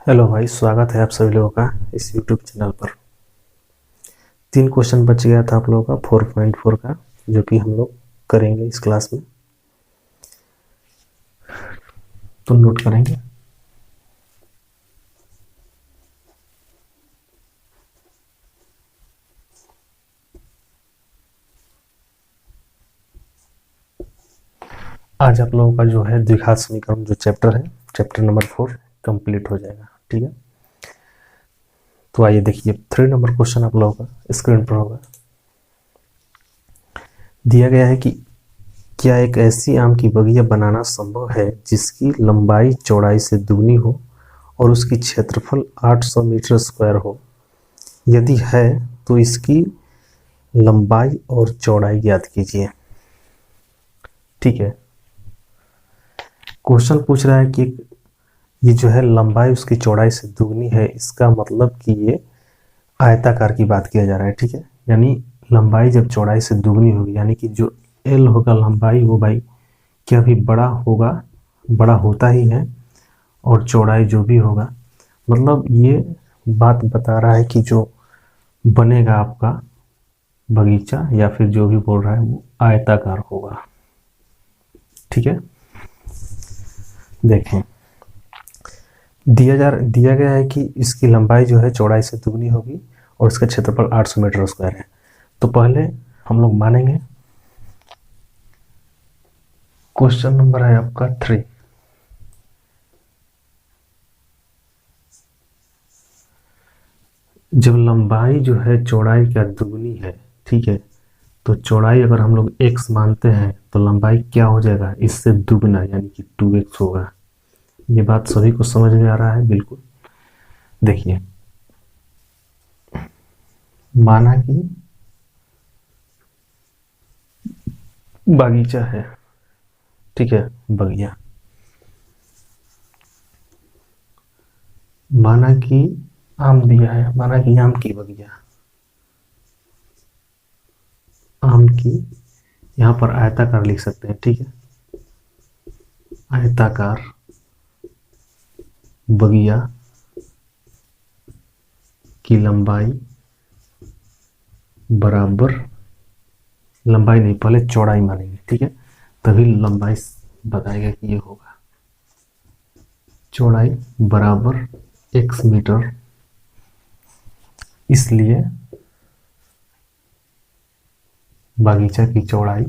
Hello भाई, स्वागत है आप सभी लोगों का इस यूट्यूब चैनल पर। 3 क्वेश्चन बच गया था आप लोगों का 4.4 का, जो कि हम लोग करेंगे इस क्लास में, तो नोट करेंगे। आज आप लोगों का जो है द्विघात समीकरण जो चैप्टर है, चैप्टर नंबर 4 कंप्लीट हो जाएगा। ठीक है, तो आइए देखिए 3 नंबर क्वेश्चन आप लोगों का स्क्रीन पर होगा। दिया गया है कि क्या एक ऐसी आम की बगिया बनाना संभव है जिसकी लंबाई चौड़ाई से दुगनी हो और उसकी क्षेत्रफल 800 मीटर स्क्वायर हो। यदि है तो इसकी लंबाई और चौड़ाई ज्ञात कीजिए। ठीक है, क्वेश्चन पूछ रहा है कि ये जो है लंबाई उसकी चौड़ाई से दुगनी है, इसका मतलब कि ये आयताकार की बात किया जा रहा है। ठीक है, यानी लंबाई जब चौड़ाई से दुगनी होगी, यानी कि जो एल होगा लंबाई वो भाई क्या भी बड़ा होगा, बड़ा होता ही है, और चौड़ाई जो भी होगा, मतलब ये बात बता रहा है कि जो बनेगा आपका बगीचा या फिर जो भी बोल रहा है वो आयताकार होगा। ठीक है, देखें दिया गया है कि इसकी लंबाई जो है चौड़ाई से दुगनी होगी और इसका क्षेत्रफल 800 मीटर स्क्वायर है। तो पहले हम लोग मानेंगे, क्वेश्चन नंबर है आपका 3। जब लंबाई जो है चौड़ाई का दुगनी है, ठीक है, तो चौड़ाई अगर हम लोग x मानते हैं तो लंबाई क्या हो जाएगा, इससे दुगना यानी कि 2x होगा। ये बात सभी को समझ में आ रहा है? बिल्कुल। देखिए, माना कि बागीचा है, ठीक है, बगिया। माना कि आम दिया है, माना कि आम की बगिया, आम की, यहां पर आयताकार लिख सकते हैं। ठीक है, आयताकार बगिया की लंबाई बराबर, लंबाई नहीं पहले चौड़ाई मानेंगे, ठीक है, तभी लंबाई बताएगा कि ये होगा। चौड़ाई बराबर x मीटर, इसलिए बागीचा की चौड़ाई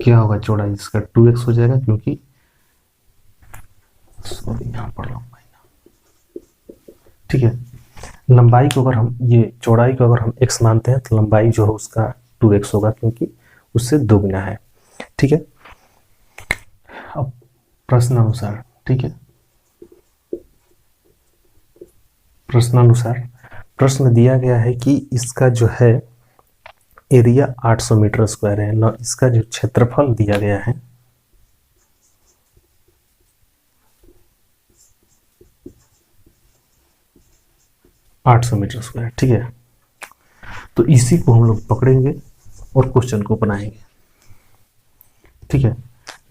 क्या होगा, चौड़ाई इसका 2x हो जाएगा, क्योंकि सॉरी यहां पर लंबाई ना, ठीक है, लंबाई को अगर हम, ये चौड़ाई को अगर हम x मानते हैं तो लंबाई जो है उसका 2x होगा, क्योंकि उससे दोगुना है। ठीक है, अब प्रश्नानुसार, ठीक है, प्रश्नानुसार प्रश्न दिया गया है कि इसका जो है एरिया 800 मीटर स्क्वायर है ना, इसका जो क्षेत्रफल दिया गया है 800 मीटर स्क्वायर। ठीक है, तो इसी को हम लोग पकड़ेंगे और क्वेश्चन को बनाएंगे। ठीक है,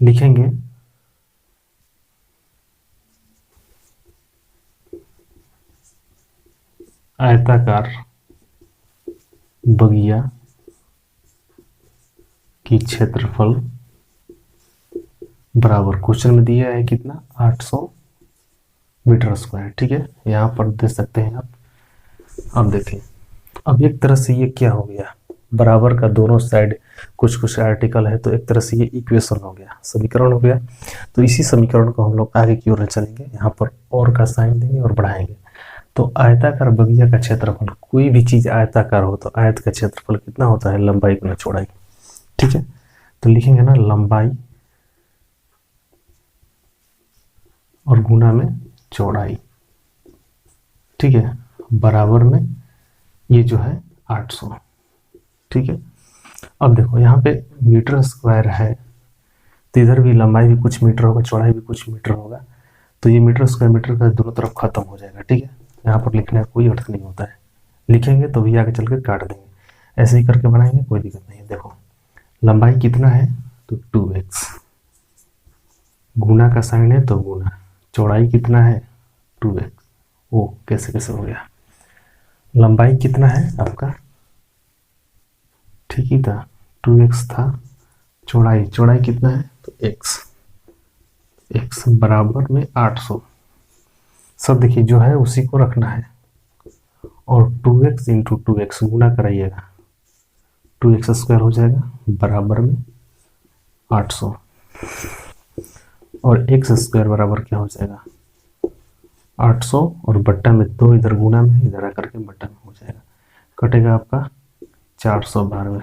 लिखेंगे आयताकार बगिया की क्षेत्रफल बराबर, क्वेश्चन में दिया है कितना, 800 मीटर स्क्वायर। ठीक है, यहां पर दे सकते हैं आप। अब देखें, अब एक तरह से ये क्या हो गया, बराबर का दोनों साइड कुछ कुछ आर्टिकल है, तो एक तरह से ये इक्वेशन हो गया, समीकरण हो गया। तो इसी समीकरण को हम लोग आगे की ओर चलेंगे, यहाँ पर और का साइन देंगे और बढ़ाएंगे। तो आयताकार बगिया का क्षेत्रफल, कोई भी चीज आयताकार हो तो आयत का क्षेत्रफल कितना होता है, लंबाई गुना चौड़ाई। ठीक है, तो लिखेंगे ना लंबाई और गुना में चौड़ाई, ठीक है, बराबर में ये जो है 800। ठीक है, अब देखो यहाँ पे मीटर स्क्वायर है, तो इधर भी लंबाई भी कुछ मीटर होगा, चौड़ाई भी कुछ मीटर होगा, तो ये मीटर स्क्वायर मीटर का दोनों तरफ खत्म हो जाएगा। ठीक है, यहाँ पर लिखने का कोई अर्थ नहीं होता है, लिखेंगे तो भी आगे चल के काट देंगे। ऐसे ही करके बनाएंगे, कोई दिक्कत नहीं है। देखो लंबाई कितना है तो 2x, गुना का साइन है तो गुना, चौड़ाई कितना है 2x। ओ कैसे कैसे हो गया, लंबाई कितना है आपका, ठीक ही था 2x था, चौड़ाई कितना है तो x बराबर में 800। सब देखिए जो है उसी को रखना है, और 2x इंटू 2x गुना कराइएगा, 2x स्क्वायर हो जाएगा बराबर में 800, और x स्क्वायर बराबर क्या हो जाएगा 800, और बट्टा में 2 इधर गुना में, इधर आकर के बट्टा में हो जाएगा, कटेगा आपका 412।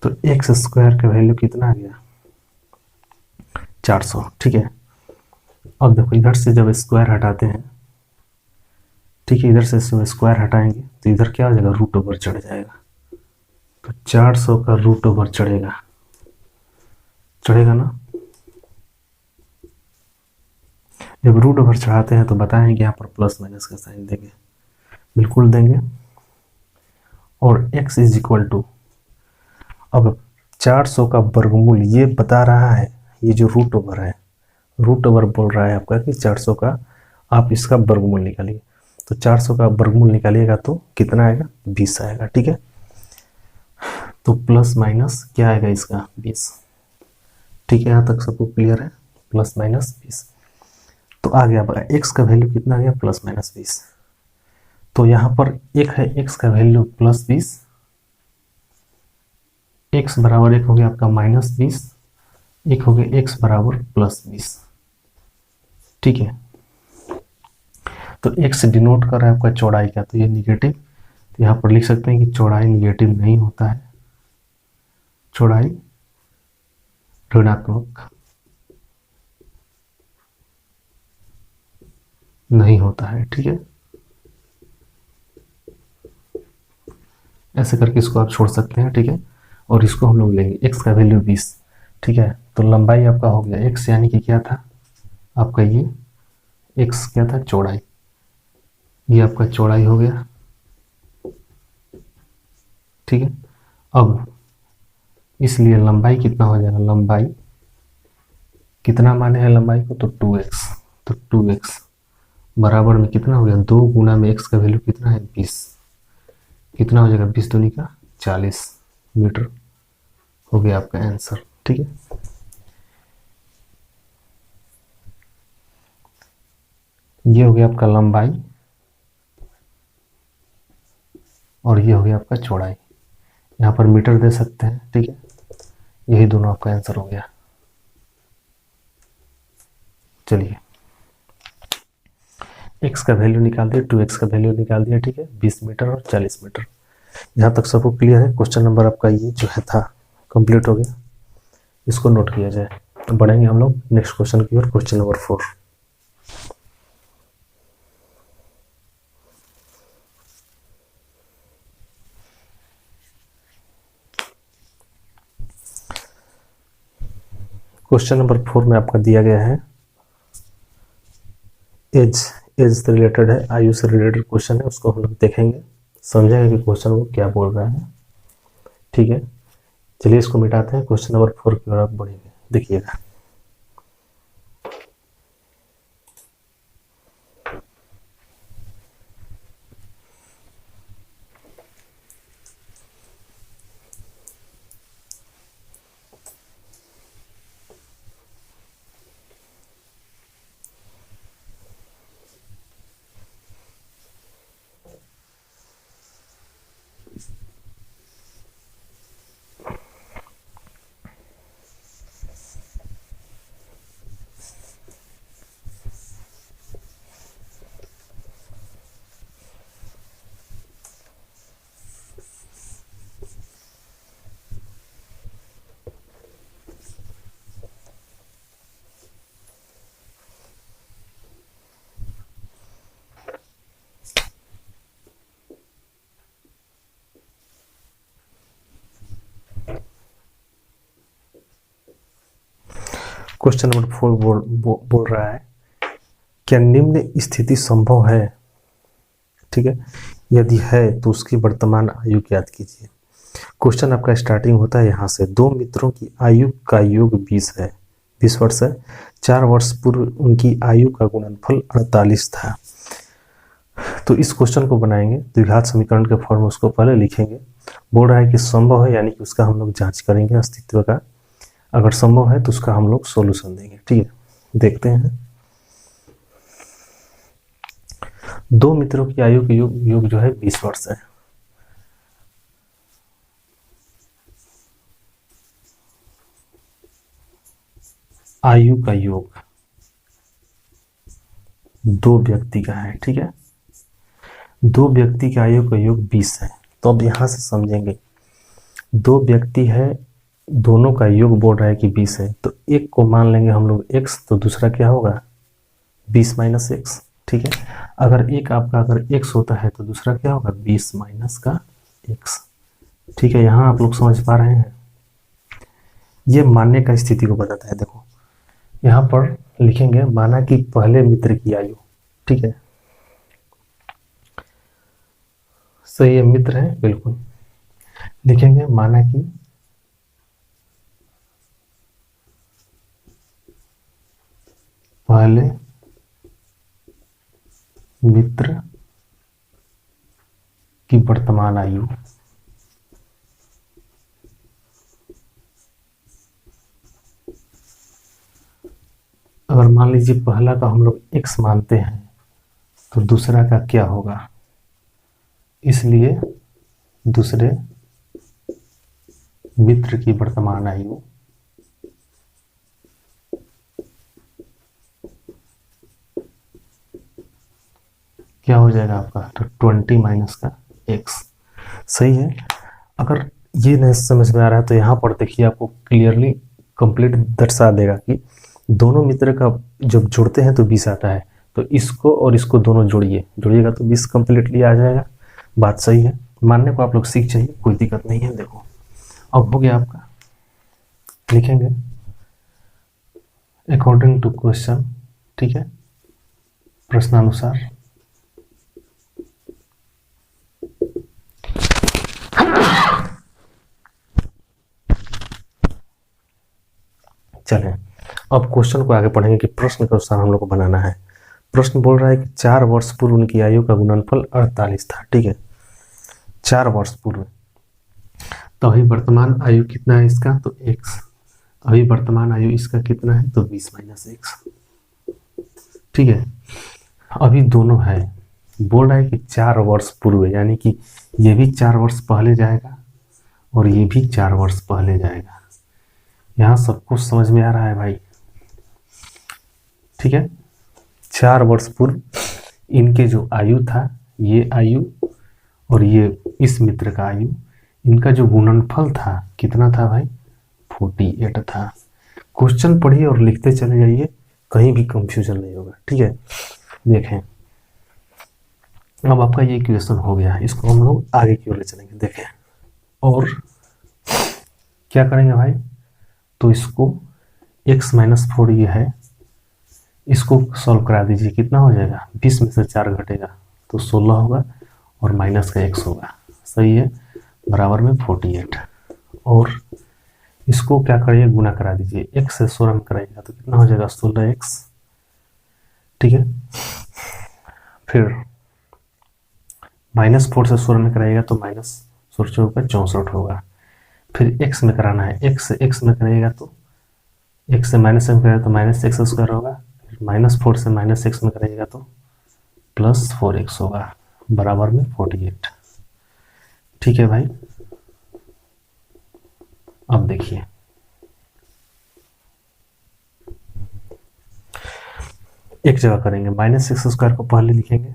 तो x स्क्वायर का वैल्यू कितना आ गया 400, ठीक है। अब देखो इधर से जब स्क्वायर हटाते हैं, ठीक है, इधर से स्क्वायर हटाएंगे तो इधर क्या हो जाएगा रूट ओवर चढ़ जाएगा, तो 400 का रूट ओवर चढ़ेगा ना। जब रूट ओवर चढ़ाते हैं तो बताएं कि यहाँ पर प्लस माइनस का साइन देंगे, बिल्कुल देंगे। और x इज इक्वल टू, अब 400 का वर्गमूल ये बता रहा है, ये जो रूट ओवर है, रूट ओवर बोल रहा है आपका कि 400 का आप इसका वर्गमूल निकालिए, तो 400 का वर्गमूल निकालिएगा तो कितना आएगा 20 आएगा, ठीक है। तो प्लस माइनस क्या आएगा इसका 20, ठीक है, यहाँ तक सबको क्लियर है, प्लस माइनस 20। तो आ गया आपका x का वैल्यू कितना आ गया प्लस माइनस 20, तो यहाँ पर एक है x का वैल्यू प्लस 20, x बराबर एक हो गया आपका माइनस 20, एक हो गया x बराबर प्लस 20, ठीक है। तो x डिनोट कर रहा है आपका चौड़ाई का, तो ये निगेटिव, तो यहाँ पर लिख सकते हैं कि चौड़ाई निगेटिव नहीं होता है, चौड़ाई ऋणात्मक नहीं होता है, ठीक है। ऐसे करके इसको आप छोड़ सकते हैं, ठीक है। और इसको हम लोग लेंगे x का वैल्यू 20, ठीक है। तो लंबाई आपका हो गया x, यानी कि क्या था आपका ये x क्या था चौड़ाई, ये आपका चौड़ाई हो गया, ठीक है। अब इसलिए लंबाई कितना हो जाएगा, लंबाई कितना माने हैं लंबाई को तो 2x, तो 2x बराबर में कितना हो गया 2 गुना में x का वैल्यू कितना है 20, कितना हो जाएगा 20 दूनी का 40 मीटर, हो गया आपका आंसर, ठीक है। ये हो गया आपका लंबाई और ये हो गया आपका चौड़ाई, यहाँ पर मीटर दे सकते हैं, ठीक है। यही दोनों आपका आंसर हो गया। चलिए x का वैल्यू निकाल दिया, 2x का वैल्यू निकाल दिया, ठीक है, 20 मीटर और 40 मीटर। यहाँ तक सबको क्लियर है। क्वेश्चन नंबर आपका ये जो है था कंप्लीट हो गया, इसको नोट किया जाए। तो बढ़ेंगे हम लोग नेक्स्ट क्वेश्चन की ओर, क्वेश्चन नंबर 4। क्वेश्चन नंबर 4 में आपका दिया गया है एज से रिलेटेड है, आयु से रिलेटेड क्वेश्चन है, उसको हम लोग देखेंगे, समझेंगे कि क्वेश्चन वो क्या बोल रहा है, ठीक है। चलिए इसको मिटाते हैं, क्वेश्चन नंबर 4 की ओर आप बढ़ेंगे, देखिएगा। क्वेश्चन नंबर 4 बोल रहा है क्या निम्न स्थिति संभव है ठीक है। यदि है तो उसकी वर्तमान आयु ज्ञात कीजिए। क्वेश्चन आपका स्टार्टिंग होता है यहाँ से, दो मित्रों की आयु का योग 20 है, 20 वर्ष है। 4 वर्ष पूर्व उनकी आयु का गुणनफल 48 था। तो इस क्वेश्चन को बनाएंगे, द्विघात समीकरण के फॉर्म उसको पहले लिखेंगे। बोल रहा है कि संभव है, यानी कि उसका हम लोग जांच करेंगे अस्तित्व का। अगर संभव है तो उसका हम लोग सॉल्यूशन देंगे। ठीक है, देखते हैं। दो मित्रों की आयु का योग जो है 20 वर्ष है। आयु का योग दो व्यक्ति का है। ठीक है, दो व्यक्ति की आयु का योग 20 है। तो अब यहां से समझेंगे, दो व्यक्ति है, दोनों का योग बोल रहा है कि 20 है, तो एक को मान लेंगे हम लोग x, तो दूसरा क्या होगा 20 माइनस एक्स। ठीक है, अगर एक आपका अगर x होता है तो दूसरा क्या होगा 20 माइनस का x। ठीक है, यहाँ आप लोग समझ पा रहे हैं। ये मानने का स्थिति को बताता है। देखो यहाँ पर लिखेंगे, माना कि पहले मित्र की आयु, ठीक है, सही है, मित्र है बिल्कुल, लिखेंगे माना कि पहले मित्र की वर्तमान आयु अगर मान लीजिए पहला का हम लोग x मानते हैं तो दूसरा का क्या होगा, इसलिए दूसरे मित्र की वर्तमान आयु क्या हो जाएगा आपका, तो 20 माइनस का x। सही है। अगर ये नहीं समझ में आ रहा है तो यहाँ पर देखिए, आपको क्लियरली कंप्लीट दर्शा देगा कि दोनों मित्र का जब जोड़ते हैं तो 20 आता है, तो इसको और इसको दोनों जोड़िएगा तो 20 कंप्लीटली आ जाएगा। बात सही है, मानने को आप लोग सीख चाहिए, कोई दिक्कत नहीं है। देखो अब हो गया आपका, लिखेंगे अकॉर्डिंग टू क्वेश्चन, ठीक है, प्रश्नानुसार चलें अब क्वेश्चन को आगे पढ़ेंगे कि प्रश्न के अनुसार हम लोग को बनाना है। प्रश्न बोल रहा है कि 4 वर्ष पूर्व उनकी आयु का गुणनफल 48 था। ठीक है, 4 वर्ष पूर्व, तो अभी वर्तमान आयु कितना है इसका, तो x। अभी वर्तमान आयु इसका कितना है, तो 20 माइनस एक्स। ठीक है, अभी दोनों है, बोल रहा है कि 4 वर्ष पूर्व, यानी कि ये भी 4 वर्ष पहले जाएगा और ये भी 4 वर्ष पहले जाएगा। यहाँ सब कुछ समझ में आ रहा है भाई। ठीक है, 4 वर्ष पूर्व इनके जो आयु था, ये आयु और ये इस मित्र का आयु, इनका जो गुणनफल था कितना था भाई, 48 था। क्वेश्चन पढ़िए और लिखते चले जाइए, कहीं भी कंफ्यूजन नहीं होगा। ठीक है, देखें अब आपका ये इक्वेशन हो गया, इसको हम लोग आगे की ओर ले चलेंगे। देखें और क्या करेंगे भाई, तो इसको x माइनस 4 ये है, इसको सॉल्व करा दीजिए, कितना हो जाएगा, 20 में से 4 घटेगा तो 16 होगा और माइनस का x होगा। सही है, बराबर में 48। और इसको क्या करिए, गुना करा दीजिए, x से 16 में कराइएगा तो कितना हो जाएगा, 16x। ठीक है, फिर माइनस 4 से 16 में कराइएगा तो माइनस 16 का 64 होगा। फिर x में कराना है, x से x में कराइएगा तो x से माइनस में कराइएगा तो माइनस एक्स स्क्वायर होगा। फिर माइनस 4 से माइनस x में कराइएगा तो प्लस 4x होगा, बराबर में 48। ठीक है भाई, अब देखिए एक जगह करेंगे, माइनस एक्स स्क्वायर को पहले लिखेंगे,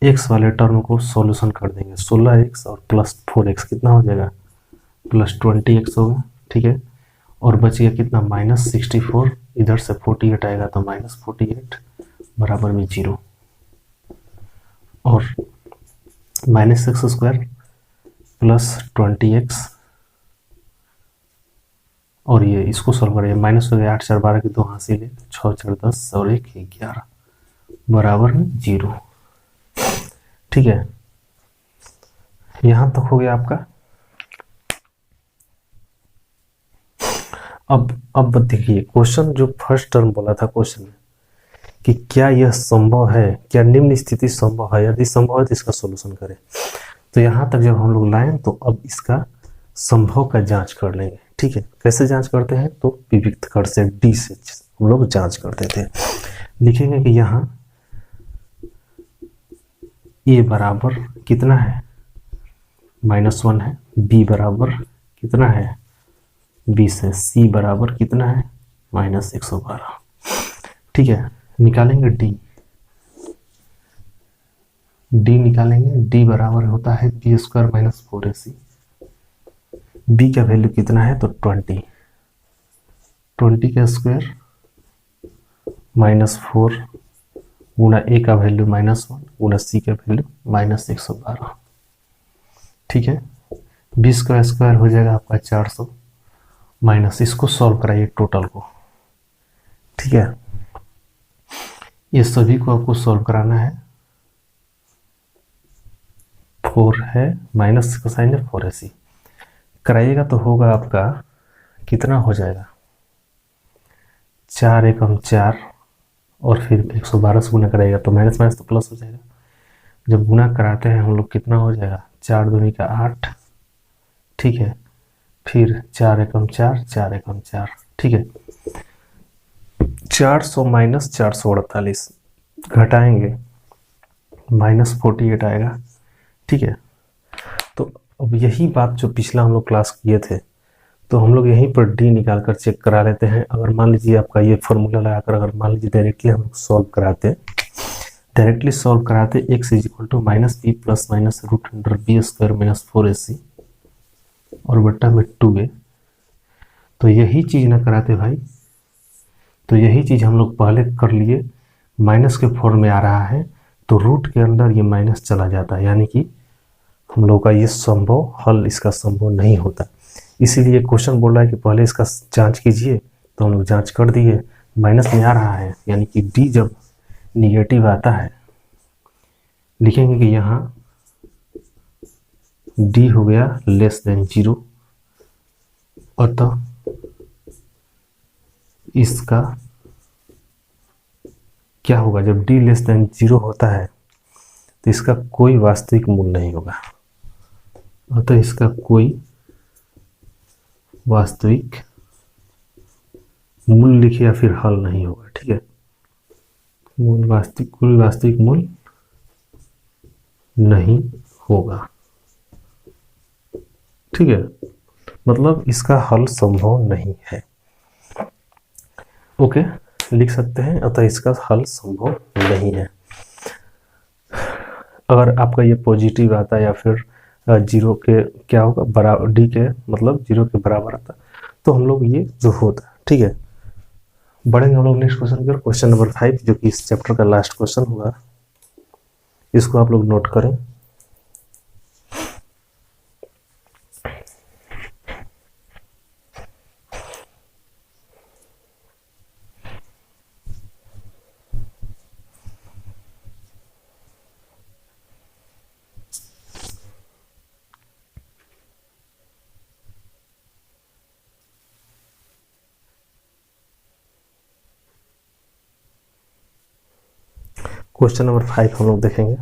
x वाले टर्म को सॉल्यूशन कर देंगे, 16x और प्लस 4x कितना हो जाएगा, प्लस 20x होगा। ठीक है, और बच गया कितना, माइनस 64, इधर से 48 आएगा तो माइनस 48 बराबर में 0। और minus x square plus 20x, और ये इसको सॉल्व करेंगे, माइनस हो गया 8 4 12 की 2 हासिल है, 6 4 10 और 1 11 बराबर में 0। ठीक है, यहां तक हो गया आपका। अब देखिए क्वेश्चन जो फर्स्ट टर्म बोला था क्वेश्चन में कि क्या यह संभव है, क्या निम्न स्थिति संभव है, यदि संभव है तो इसका सॉल्यूशन करें। तो यहां तक जब हम लोग लाएं तो अब इसका संभव का जांच कर लेंगे। ठीक है, कैसे जांच करते हैं, तो विविक्त कर से डी से हम लोग जांच करते थे। लिखेंगे कि यहाँ ए बराबर कितना है, -1 है, बी बराबर कितना है, 20 है, सी बराबर कितना है, -112। ठीक है, निकालेंगे डी निकालेंगे, डी बराबर होता है बी स्क्वायर -4ac। बी का वैल्यू कितना है, तो 20 का स्क्वायर -4 गुना ए का वैल्यू -1 गुना सी का वैल्यू -112। ठीक है, 20 का स्क्वायर हो जाएगा आपका 400 माइनस, इसको सॉल्व कराइए टोटल को। ठीक है, ये सभी को आपको सॉल्व कराना है। 4 है, माइनस का साइन है, 4ac कराइएगा तो होगा आपका कितना हो जाएगा, 4 एकम 4 और फिर 112 से गुना कराइएगा तो माइनस माइनस तो प्लस हो जाएगा। जब गुना कराते हैं हम लोग कितना हो जाएगा, 4 दूनी का 8। ठीक है, फिर 4 एकम 4, 4 एकम 4। ठीक है, 400 माइनस 448 घटाएंगे -48 आएगा। ठीक है, तो अब यही बात जो पिछला हम लोग क्लास किए थे, तो हम लोग यहीं पर डी निकाल कर चेक करा लेते हैं। अगर मान लीजिए आपका ये फॉर्मूला लगाकर अगर मान लीजिए डायरेक्टली हम लोग सॉल्व कराते, x is equal to -b plus minus √b square -4ac और बट्टा में 2a, तो यही चीज़ ना कराते भाई, तो यही चीज़ हम लोग पहले कर लिए, माइनस के फॉर्म में आ रहा है तो रूट के अंदर ये माइनस चला जाता है, यानी कि हम लोग का ये संभव हल इसका संभव नहीं होता। इसीलिए क्वेश्चन बोल रहा है कि पहले इसका जांच कीजिए, तो हम लोग जांच कर दिए, माइनस में आ रहा है, यानी कि डी जब निगेटिव आता है, लिखेंगे कि यहाँ डी हो गया <0, अतः इसका क्या होगा, जब डी <0 होता है तो इसका कोई वास्तविक मूल्य नहीं होगा, अतः इसका कोई वास्तविक मूल्य लिखिए या फिर हल नहीं होगा। ठीक है, कोई वास्तविक मूल्य नहीं होगा। ठीक है, मतलब इसका हल संभव नहीं है। ओके, लिख सकते हैं, अतः इसका हल संभव नहीं है। अगर आपका ये पॉजिटिव आता या फिर 0 के क्या होगा, बराबर डी के मतलब 0 के बराबर आता, तो हम लोग ये जो होता। ठीक है, बढ़ेंगे हम लोग नेक्स्ट क्वेश्चन की ओर, क्वेश्चन नंबर 5 जो कि इस चैप्टर का लास्ट क्वेश्चन होगा, इसको आप लोग नोट करें। क्वेश्चन नंबर 5 हम लोग देखेंगे।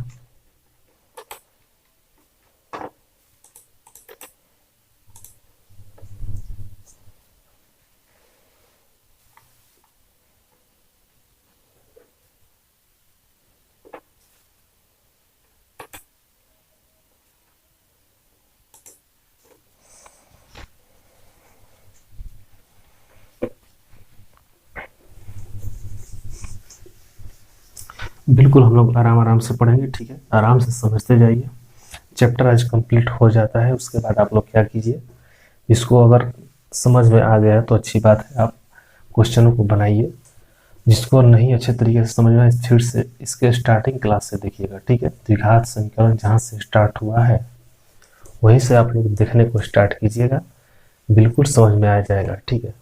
बिल्कुल हम लोग आराम आराम से पढ़ेंगे। ठीक है, आराम से समझते जाइए, चैप्टर आज कंप्लीट हो जाता है। उसके बाद आप लोग क्या कीजिए, इसको अगर समझ में आ गया तो अच्छी बात है, आप क्वेश्चनों को बनाइए। जिसको नहीं अच्छे तरीके से समझ में आए फिर से इसके स्टार्टिंग क्लास से देखिएगा। ठीक है, द्विघात समीकरण जहाँ से स्टार्ट हुआ है वहीं से आप लोग देखने को स्टार्ट कीजिएगा, बिल्कुल समझ में आ जाएगा। ठीक है,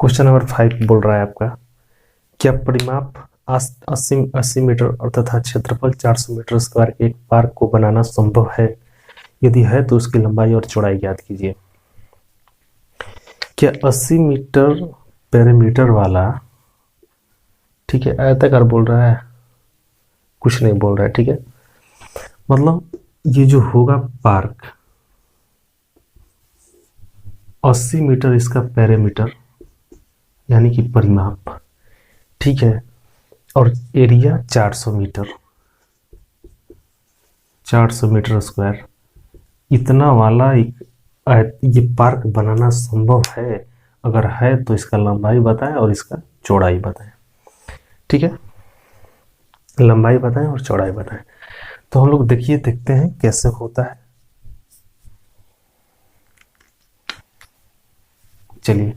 क्वेश्चन नंबर 5 बोल रहा है आपका, क्या परिमाप 80 मीटर और तथा क्षेत्रफल 400 मीटर स्क्वायर के एक पार्क को बनाना संभव है? यदि है तो उसकी लंबाई और चौड़ाई ज्ञात कीजिए। क्या 80 मीटर पेरीमीटर वाला, ठीक है, आयताकार बोल रहा है, कुछ नहीं बोल रहा है, ठीक है। मतलब ये जो होगा पार्क 80 मीटर इसका पेरीमीटर यानी कि परिमाप, ठीक है, और एरिया 400 मीटर, 400 मीटर स्क्वायर, इतना वाला ये पार्क बनाना संभव है? अगर है तो इसका लंबाई बताएं और इसका चौड़ाई बताएं, ठीक है। लंबाई बताएं और चौड़ाई बताएं। तो हम लोग देखते हैं कैसे होता है। चलिए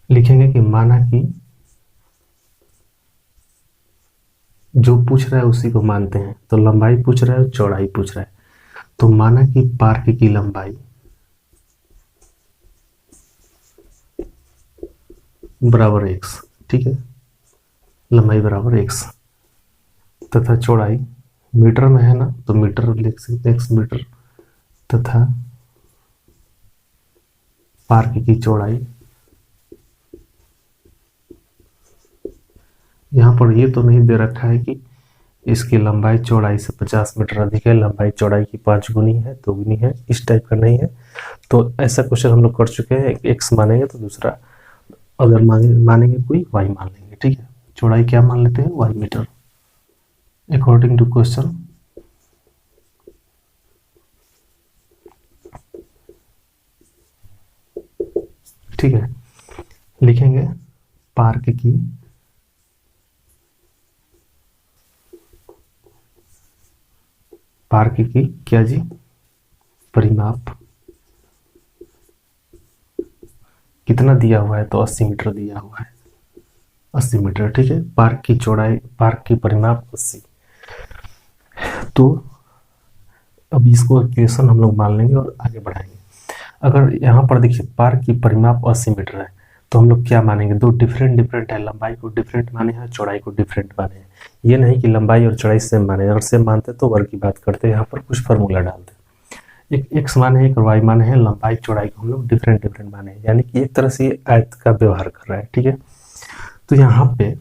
लिखेंगे कि माना कि जो पूछ रहा है उसी को मानते हैं। तो लंबाई पूछ रहा है और चौड़ाई पूछ रहा है। तो माना कि पार्क की लंबाई बराबर x, ठीक है, लंबाई बराबर x तथा चौड़ाई मीटर में है ना, तो मीटर लिख सकते हैं, x मीटर, तथा पार्क की चौड़ाई, यहाँ पर ये तो नहीं दे रखा है कि इसकी लंबाई चौड़ाई से 50 मीटर अधिक है, लंबाई चौड़ाई की 5 गुनी है, 2 गुनी है, इस टाइप का नहीं है। तो ऐसा क्वेश्चन हम लोग कर चुके हैं। x मानेंगे तो दूसरा अगर मानेंगे कोई y मान लेंगे, ठीक है। चौड़ाई क्या मान लेते हैं? y metre according to question. ठीक है, लिखेंगे पार्क की क्या जी? परिमाप कितना दिया हुआ है? तो 80 मीटर दिया हुआ है, 80 मीटर, ठीक है। पार्क की चौड़ाई, पार्क की परिमाप 80। तो अब इसको इक्वेशन हम लोग मान लेंगे और आगे बढ़ाएंगे। अगर यहाँ पर देखिए पार्क की परिमाप 80 मीटर है, तो हम लोग क्या मानेंगे? दो डिफरेंट है, लंबाई को डिफरेंट माने हैं, चौड़ाई को डिफरेंट माने हैं। ये नहीं कि लंबाई और चौड़ाई सेम माने, अगर सेम मानते तो वर्ग की बात करते, यहाँ पर कुछ फार्मूला डालते। एक x माने है, एक y माने है, लंबाई चौड़ाई को हम लोग डिफरेंट माने हैं, यानी कि एक तरह से आयत का व्यवहार कर रहा है, ठीक है। तो यहाँ पे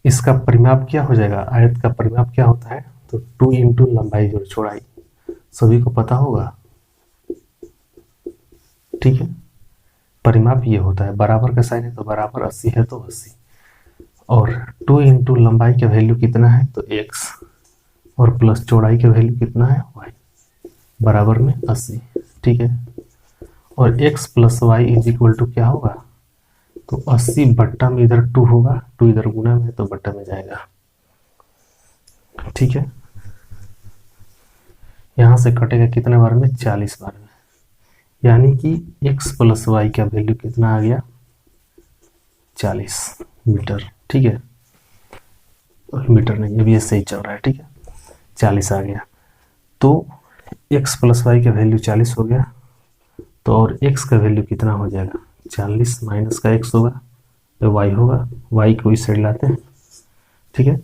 इसका परिमाप क्या हो जाएगा? आयत का परिमाप क्या होता है? तो 2 इंटू लंबाई और चौड़ाई, सभी को पता होगा, ठीक है। परिमाप ये होता है, बराबर का साइन है तो बराबर, 80 है तो 80, और 2 इंटू लंबाई का वैल्यू कितना है? तो x, और प्लस चौड़ाई का वैल्यू कितना है? y, बराबर में 80, ठीक है। और x plus y is equal to क्या होगा? तो 80 बट्टा में इधर 2 होगा, 2 इधर गुना में तो बट्टा में जाएगा, ठीक है। यहां से कटेगा कितने बार में? 40 बार में, यानी कि x प्लस वाई का वैल्यू कितना आ गया? 40 मीटर, ठीक है। मीटर नहीं, अभी ऐसे ही चल रहा है, ठीक है। 40 आ गया, तो x प्लस वाई का वैल्यू 40 हो गया, तो और x का वैल्यू कितना हो जाएगा? 40 माइनस का x होगा तो y होगा, y को इस साइड लाते हैं, ठीक है।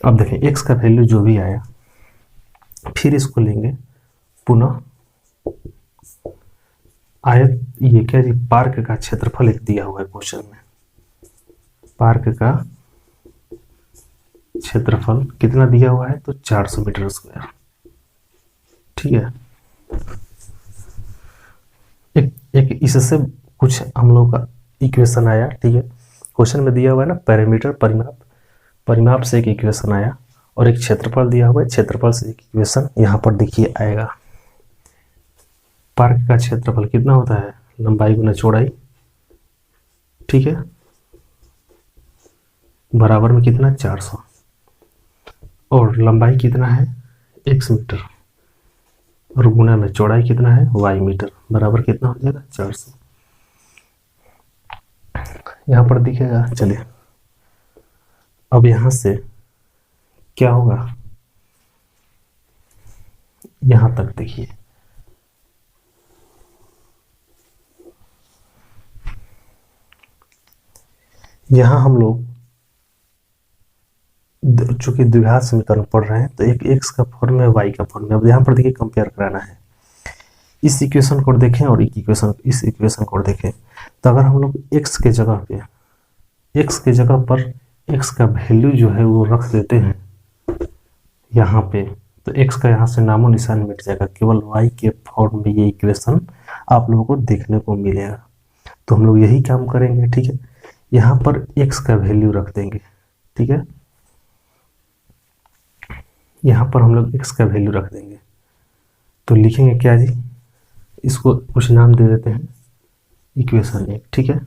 अब देखें x का वैल्यू जो भी आया, फिर इसको लेंगे पुनः आयत, ये क्या जी? पार्क का क्षेत्रफल एक दिया हुआ है क्वेश्चन में, पार्क का क्षेत्रफल कितना दिया हुआ है? तो 400 मीटर स्क्वायर, ठीक है। एक इससे कुछ हम लोग का इक्वेशन आया, ठीक है। क्वेश्चन में दिया हुआ है ना पैरामीटर, परिमाप से एक इक्वेशन आया, और एक क्षेत्रफल दिया हुआ है, क्षेत्रफल से एक इक्वेशन यहाँ पर देखिए आएगा। पार्क का क्षेत्रफल कितना होता है? लंबाई गुना चौड़ाई, ठीक है, बराबर में कितना? 400, और लंबाई कितना है? x मीटर, और गुना में चौड़ाई कितना है? y मीटर, बराबर कितना हो जाएगा? 400। यहाँ पर दिखेगा। चलिए अब यहाँ से क्या होगा? यहाँ तक देखिए, यहाँ हम लोग चूंकि द्विघात समीकरण पढ़ रहे हैं तो एक x का फॉर्म है, y का फॉर्म है। अब यहाँ पर देखिए कंपेयर कराना है, इस इक्वेशन को देखें और इस इक्वेशन को देखें। तो अगर हम लोग x के जगह पर x का वैल्यू जो है वो रख देते हैं यहाँ पे, तो x का यहाँ से नामो निशान मिट जाएगा, केवल y के फॉर्म में ये इक्वेशन आप लोगों को देखने को मिलेगा। तो हम लोग यही काम करेंगे, ठीक है। यहाँ पर x का वैल्यू रख देंगे, ठीक है। यहाँ पर हम लोग x का वैल्यू रख देंगे, तो लिखेंगे क्या जी, इसको कुछ नाम दे देते हैं, इक्वेशन 1, ठीक है।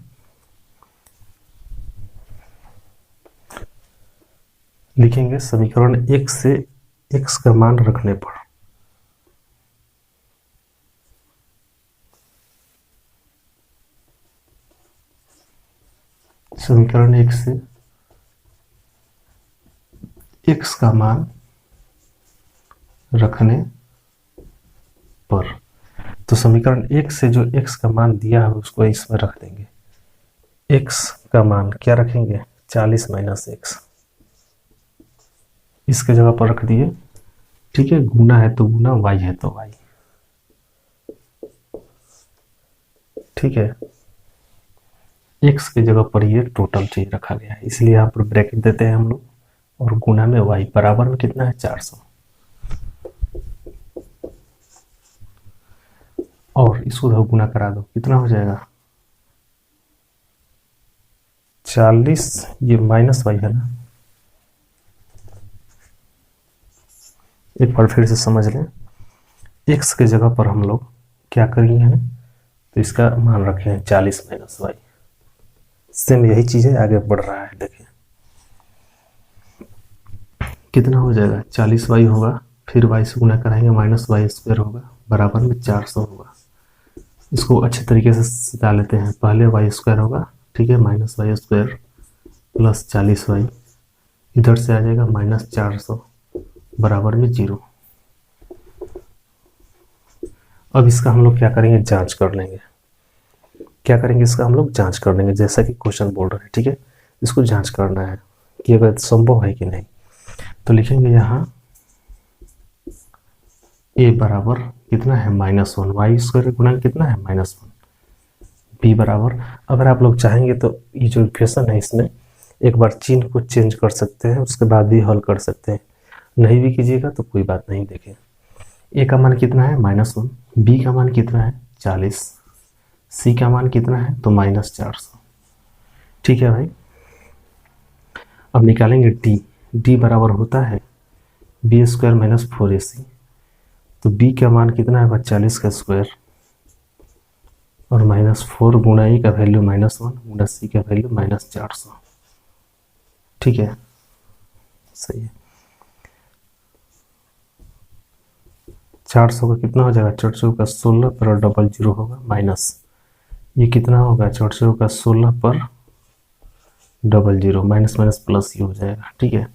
लिखेंगे समीकरण 1 से x का मान रखने पर समीकरण 1 से x का मान रखने पर, तो समीकरण 1 से जो x का मान दिया है उसको इसमें रख देंगे। x का मान क्या रखेंगे, 40 माइनस x, इसके जगह पर रख दिए, ठीक है। गुना है तो गुना, y है तो y, ठीक है। x के जगह पर ये टोटल चीज रखा गया है, इसलिए यहाँ पर ब्रैकेट देते हैं हम लोग, और गुना में y बराबर में कितना है, 400। और इसको गुना करा दो, कितना हो जाएगा 40, ये माइनस y है ना, एक बार फिर से समझ लें। x के जगह पर हम लोग क्या करेंगे हैं, तो इसका मान रखे हैं 40 माइनस y। सेम यही चीज है, आगे बढ़ रहा है, देखिए कितना हो जाएगा, 40y होगा, फिर y से गुना कराएंगे, माइनस वाई स्क्वायर होगा, बराबर में 400 होगा। इसको अच्छे तरीके से सजा लेते हैं, पहले वाई स्क्वायर होगा, ठीक है, minus Y square plus 40y, इधर से आ जाएगा माइनस 400 बराबर में 0। अब इसका हम लोग क्या करेंगे, जांच कर लेंगे। क्या करेंगे, इसका हम लोग जांच कर लेंगे, जैसा कि क्वेश्चन बोल रहे हैं, ठीक है। इसको जांच करना है कि अगर संभव है कि नहीं। तो लिखेंगे यहाँ a बराबर कितना है, -1, वाई स्क्वायर गुणा कितना है, -1, b बराबर, अगर आप लोग चाहेंगे तो ये जो इक्वेशन है इसमें एक बार चिन्ह को चेंज कर सकते हैं, उसके बाद भी हल कर सकते हैं। नहीं भी कीजिएगा तो कोई बात नहीं। देखें a का मान कितना है, -1, b का मान कितना है, 40, c का मान कितना है, तो -400, ठीक है भाई। अब निकालेंगे d बराबर होता है b स्क्वायर माइनस 4ac, तो b का मान कितना है, 40 का स्क्वायर और -4 गुणा a का वैल्यू -1 गुणा c का वैल्यू -400, ठीक है, सही है। 400 का कितना हो जाएगा, 400 का 16 पर और डबल 0 होगा माइनस, ये कितना होगा, 400 का 16 पर डबल 0, माइनस माइनस प्लस ही हो जाएगा, ठीक है।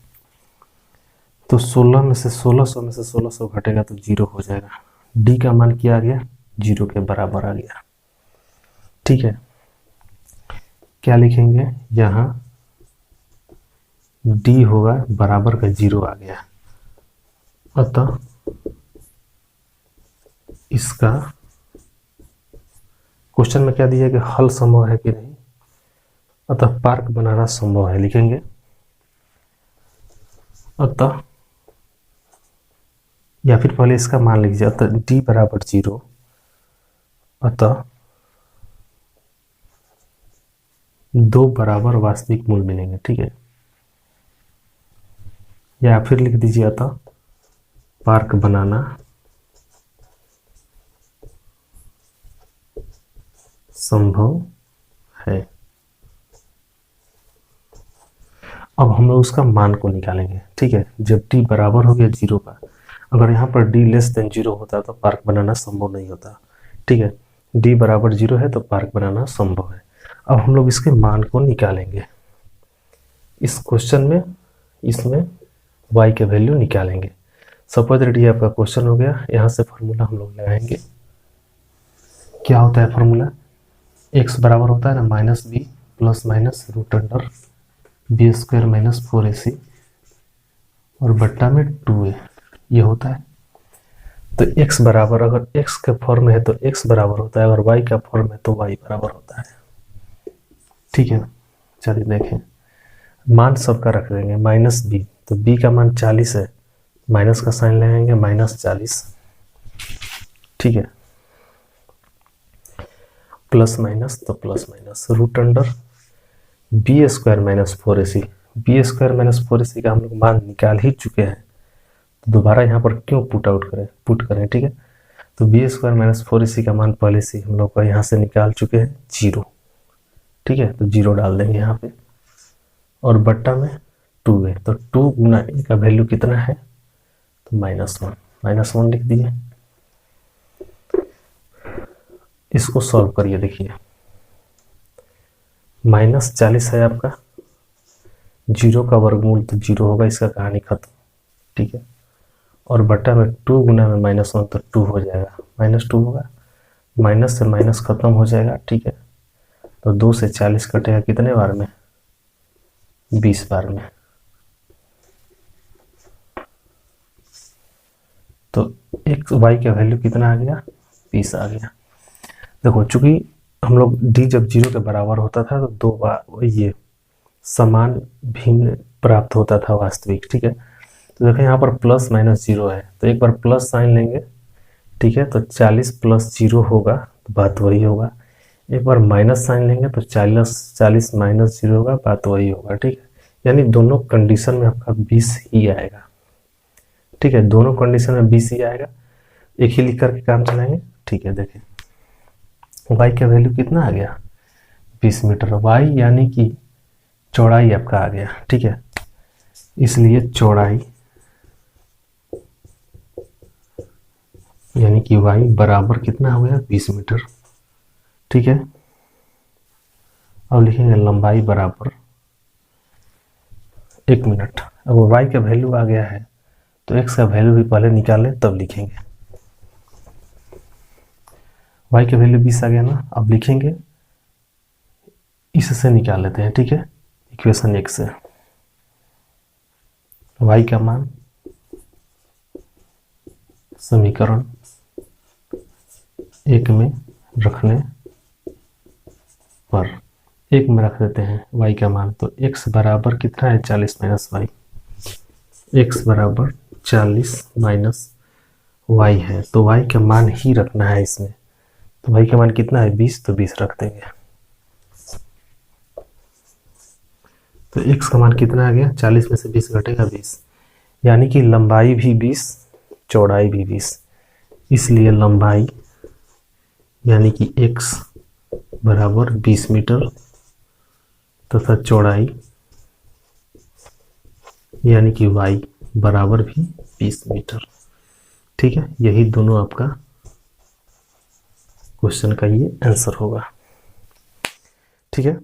तो 16 में से 1600 घटेगा तो 0 हो जाएगा। d का मान क्या आ गया, 0 के बराबर आ गया, ठीक है। क्या लिखेंगे यहाँ, d होगा बराबर का 0 आ गया, अतः इसका क्वेश्चन में क्या दिया कि हल संभव है कि नहीं, अतः पार्क बनाना संभव है, लिखेंगे अतः, या फिर पहले इसका मान लीजिए, अतः d बराबर 0, अतः 2 बराबर वास्तविक मूल मिलेंगे, ठीक है। या फिर लिख दीजिए अतः पार्क बनाना संभव है। अब हम लोग उसका मान को निकालेंगे, ठीक है। जब d बराबर हो गया 0 का, अगर यहाँ पर d लेस देन 0 होता तो पार्क बनाना संभव नहीं होता, ठीक है। d बराबर 0 है तो पार्क बनाना संभव है। अब हम लोग इसके मान को निकालेंगे, इस क्वेश्चन में इसमें y के वैल्यू निकालेंगे। सपोज दैट ये आपका क्वेश्चन हो गया, यहाँ से फॉर्मूला हम लोग लगाएंगे। क्या होता है फॉर्मूला, x बराबर होता है ना -b plus minus root under B square minus 4ac और बट्टा में 2a ये होता है। तो x बराबर, अगर x के फॉर्म में है तो x बराबर होता है, अगर y का फॉर्म है तो y बराबर होता है। ठीक है, चलिए देखें, मान सबका रख देंगे माइनस b, तो b का मान 40 है, माइनस का साइन लगाएंगे -40। ठीक है, प्लस माइनस तो plus minus root under B square minus 4ac, B square minus 4ac का हम लोग मान निकाल ही चुके हैं, तो दोबारा यहाँ पर क्यों पुट करें। ठीक है, तो बी स्क्वायर माइनस 4ac का मान पहले से हम लोग का यहाँ से निकाल चुके हैं 0। ठीक है, तो 0 डाल देंगे यहाँ पे और बट्टा में 2a, तो 2 गुना a का वैल्यू कितना है तो -1 लिख दिए। इसको सॉल्व करिए, देखिए -40 है आपका, 0 का वर्गमूल तो 0 होगा, इसका कहानी खत्म। ठीक है, और बट्टा में 2 गुना में -1 तो 2 हो जाएगा, -2 होगा, माइनस से माइनस खत्म हो जाएगा। ठीक है, तो 2 से 40 कटेगा कितने बार में 20 बार में, तो x y का वैल्यू कितना आ गया 20 आ गया। देखो चूंकि हम लोग d जब 0 के बराबर होता था तो 2 बार ये समान भिन्न प्राप्त होता था वास्तविक। ठीक है, तो देखो यहाँ पर प्लस माइनस 0 है, तो एक बार प्लस साइन लेंगे। ठीक है, तो 40 प्लस 0 होगा तो बात वही होगा, एक बार माइनस साइन लेंगे तो 40 माइनस 0 होगा, बात वही होगा। ठीक है, यानी दोनों कंडीशन में आपका 20 ही आएगा। ठीक है, दोनों कंडीशन में 20 ही आएगा, एक ही लिख करके काम चलाएंगे। ठीक है, देखिए y का वैल्यू कितना आ गया 20 मीटर, y यानी कि चौड़ाई आपका आ गया। ठीक है, इसलिए चौड़ाई यानी कि y बराबर कितना हो गया 20 मीटर। ठीक है, अब लिखेंगे लंबाई बराबर 1 मिनट। अब y का वैल्यू आ गया है तो x का वैल्यू भी पहले निकालें तब लिखेंगे। y का वैल्यू 20 आ गया ना, अब लिखेंगे इससे निकाल लेते हैं। ठीक है, इक्वेशन 1 से y का मान समीकरण 1 में रखने पर 1 में रख देते हैं y का मान, तो x बराबर कितना है 40 माइनस y, x बराबर 40 माइनस y है, तो y का मान ही रखना है इसमें, तो y का मान कितना है 20, तो 20 रख देंगे। तो x का मान कितना आ गया 40 में से 20 घटेगा 20, यानी कि लंबाई भी 20 चौड़ाई भी 20, इसलिए लंबाई यानी कि x बराबर 20 मीटर तथा चौड़ाई यानी कि y बराबर भी 20 मीटर। ठीक है, यही दोनों आपका क्वेश्चन का ये आंसर होगा। ठीक है,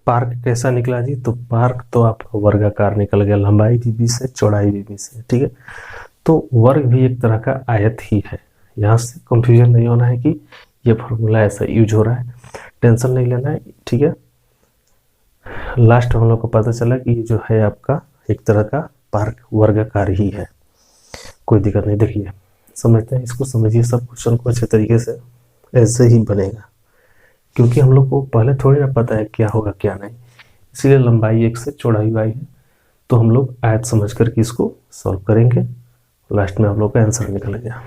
पार्क कैसा निकला जी, तो पार्क तो आपका वर्गाकार निकल गया, लंबाई भी 20 है चौड़ाई भी 20 है। ठीक है, तो वर्ग भी एक तरह का आयत ही है, यहाँ से कंफ्यूजन नहीं होना है कि ये फॉर्मूला ऐसा यूज हो रहा है, टेंशन नहीं लेना है। ठीक है, लास्ट हम लोग को पता चला कि ये जो है आपका एक तरह का पार्क वर्गाकार ही है, कोई दिक्कत नहीं। देखिए समझते हैं, इसको समझिए, सब क्वेश्चन को अच्छे तरीके से ऐसे ही बनेगा, क्योंकि हम लोग को पहले थोड़ी ना पता है क्या होगा क्या नहीं, इसलिए लंबाई 1 से चौड़ाई y है, तो हम लोग आयत समझ करके इसको सॉल्व करेंगे, लास्ट में हम लोग का आंसर निकलेगा।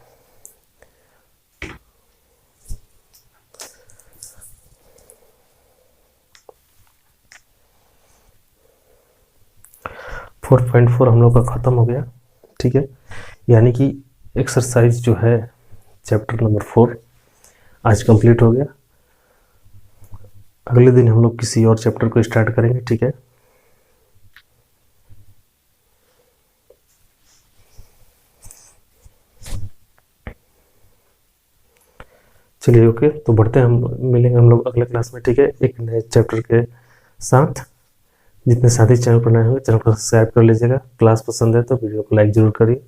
फोर 4.4 हम लोग का खत्म हो गया। ठीक है, यानी कि एक्सरसाइज जो है चैप्टर नंबर 4 आज कंप्लीट हो गया। अगले दिन हम लोग किसी और चैप्टर को स्टार्ट करेंगे। ठीक है, चलिए ओके, तो बढ़ते हैं, हम मिलेंगे हम लोग अगले क्लास में। ठीक है, एक नए चैप्टर के साथ। जितने साथी चैनल पर नए होंगे चैनल को सब्सक्राइब कर लीजिएगा। क्लास पसंद है तो वीडियो को लाइक जरूर करिए।